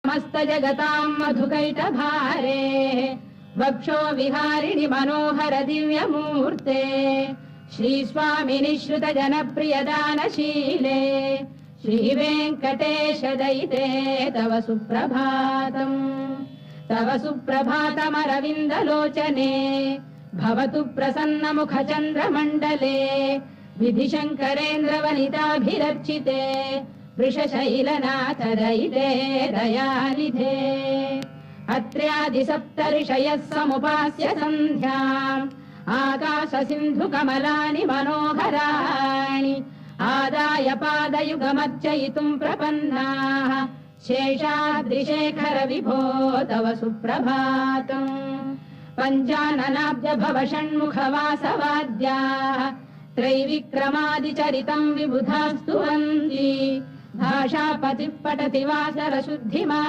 समस्त जगतां मधुकैटभारे वक्षो विहारिणि मनोहर दिव्यमूर्ते श्रीस्वामिनि श्रुत जनप्रिय दानशीले श्रीवेङ्कटेश दयिते तव सुप्रभातमरविन्दलोचने भवतु प्रसन्नमुख चन्द्रमण्डले विधिशङ्करेन्द्रवनिताभिरर्चिते वृषशैलनाथ दयिते दयानिधे अत्र्यादिसप्तऋषयः समुपास्य सन्ध्याम् आकाश सिन्धु कमलानि मनोहराणि आदाय पादयुगमर्चयितुम् प्रपन्नाः शेषाद्रिशेखर विभो तव सुप्रभातम् पञ्चाननाब्ज भव षण्मुख वासवाद्याः त्रैविक्रमादिचरितम् विबुधास्तु वन्ति भाषापतिः पठति वासर शुद्धिमा